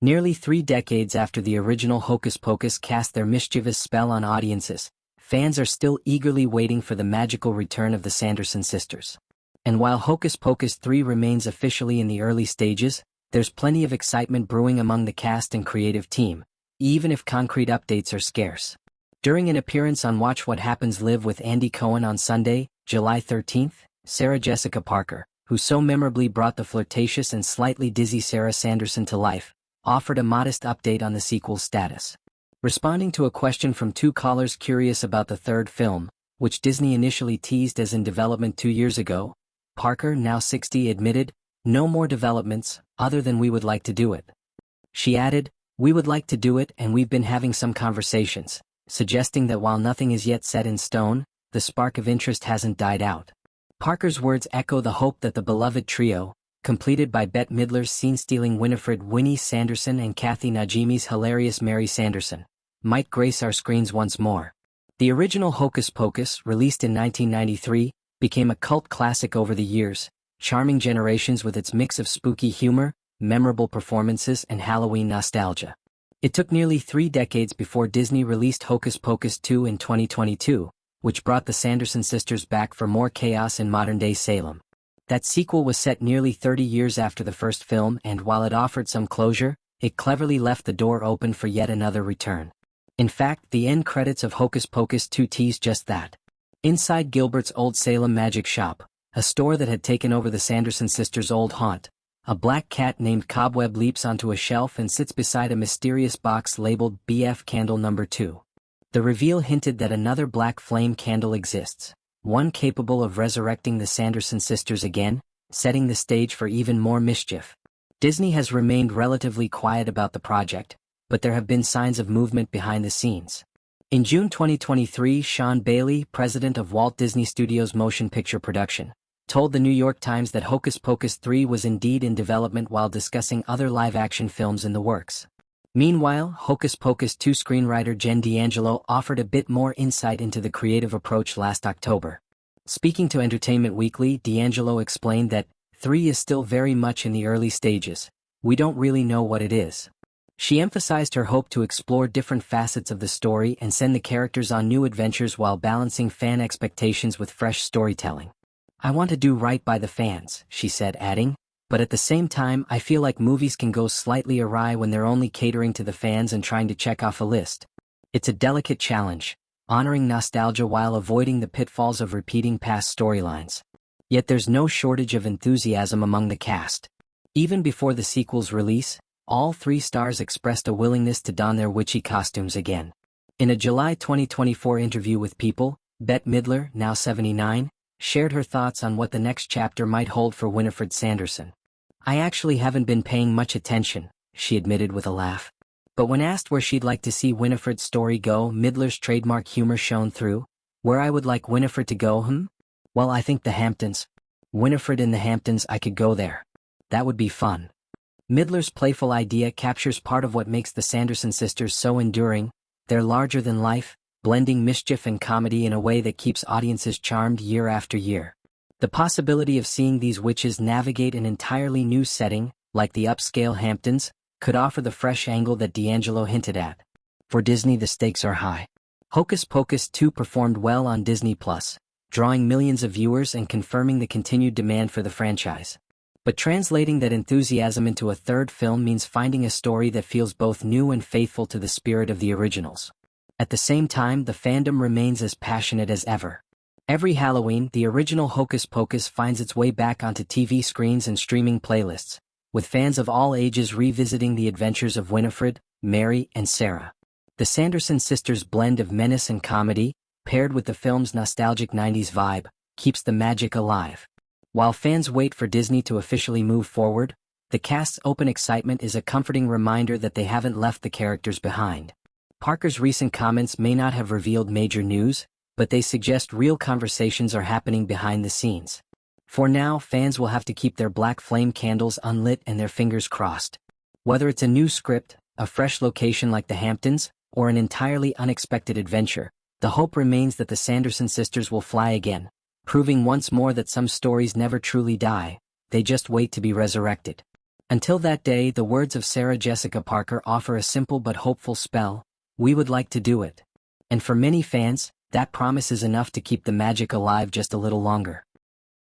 Nearly 3 decades after the original Hocus Pocus cast their mischievous spell on audiences, fans are still eagerly waiting for the magical return of the Sanderson sisters. And while Hocus Pocus 3 remains officially in the early stages, there's plenty of excitement brewing among the cast and creative team, even if concrete updates are scarce. During an appearance on Watch What Happens Live with Andy Cohen on Sunday, July 13th, Sarah Jessica Parker, who so memorably brought the flirtatious and slightly dizzy Sarah Sanderson to life, offered a modest update on the sequel's status. Responding to a question from 2 callers curious about the third film, which Disney initially teased as in development 2 years ago, Parker, now 60, admitted, "No more developments, other than we would like to do it." She added, "We would like to do it and we've been having some conversations," suggesting that while nothing is yet set in stone, the spark of interest hasn't died out. Parker's words echo the hope that the beloved trio, completed by Bette Midler's scene-stealing Winifred Winnie Sanderson and Kathy Najimy's hilarious Mary Sanderson, might grace our screens once more. The original Hocus Pocus, released in 1993, became a cult classic over the years, charming generations with its mix of spooky humor, memorable performances, and Halloween nostalgia. It took nearly 3 decades before Disney released Hocus Pocus 2 in 2022, which brought the Sanderson sisters back for more chaos in modern-day Salem. That sequel was set nearly 30 years after the first film, and while it offered some closure, it cleverly left the door open for yet another return. In fact, the end credits of Hocus Pocus 2 tease just that. Inside Gilbert's old Salem magic shop, a store that had taken over the Sanderson sisters' old haunt, a black cat named Cobweb leaps onto a shelf and sits beside a mysterious box labeled BF Candle Number 2. The reveal hinted that another black flame candle exists, one capable of resurrecting the Sanderson sisters again, setting the stage for even more mischief. Disney has remained relatively quiet about the project, but there have been signs of movement behind the scenes. In June 2023, Sean Bailey, president of Walt Disney Studios Motion Picture Production, told the New York Times that Hocus Pocus 3 was indeed in development while discussing other live-action films in the works. Meanwhile, Hocus Pocus 2 screenwriter Jen D'Angelo offered a bit more insight into the creative approach last October. Speaking to Entertainment Weekly, D'Angelo explained that 3 is still very much in the early stages. We don't really know what it is. She emphasized her hope to explore different facets of the story and send the characters on new adventures while balancing fan expectations with fresh storytelling. "I want to do right by the fans," she said, adding, "but at the same time I feel like movies can go slightly awry when they're only catering to the fans and trying to check off a list. It's a delicate challenge, honoring nostalgia while avoiding the pitfalls of repeating past storylines." Yet there's no shortage of enthusiasm among the cast. Even before the sequel's release, all 3 stars expressed a willingness to don their witchy costumes again. In a July 2024 interview with People, Bette Midler, now 79, shared her thoughts on what the next chapter might hold for Winifred Sanderson. "I actually haven't been paying much attention," she admitted with a laugh. But when asked where she'd like to see Winifred's story go, Midler's trademark humor shone through. "Where I would like Winifred to go, Well, I think the Hamptons. Winifred in the Hamptons, I could go there. That would be fun." Midler's playful idea captures part of what makes the Sanderson sisters so enduring. They're larger than life, blending mischief and comedy in a way that keeps audiences charmed year after year. The possibility of seeing these witches navigate an entirely new setting, like the upscale Hamptons, could offer the fresh angle that D'Angelo hinted at. For Disney, the stakes are high. Hocus Pocus 2 performed well on Disney+, drawing millions of viewers and confirming the continued demand for the franchise. But translating that enthusiasm into a third film means finding a story that feels both new and faithful to the spirit of the originals. At the same time, the fandom remains as passionate as ever. Every Halloween, the original Hocus Pocus finds its way back onto TV screens and streaming playlists, with fans of all ages revisiting the adventures of Winifred, Mary, and Sarah. The Sanderson sisters' blend of menace and comedy, paired with the film's nostalgic 90s vibe, keeps the magic alive. While fans wait for Disney to officially move forward, the cast's open excitement is a comforting reminder that they haven't left the characters behind. Parker's recent comments may not have revealed major news, but they suggest real conversations are happening behind the scenes. For now, fans will have to keep their black flame candles unlit and their fingers crossed. Whether it's a new script, a fresh location like the Hamptons, or an entirely unexpected adventure, the hope remains that the Sanderson sisters will fly again, proving once more that some stories never truly die, they just wait to be resurrected. Until that day, the words of Sarah Jessica Parker offer a simple but hopeful spell: we would like to do it. And for many fans, that promise is enough to keep the magic alive just a little longer.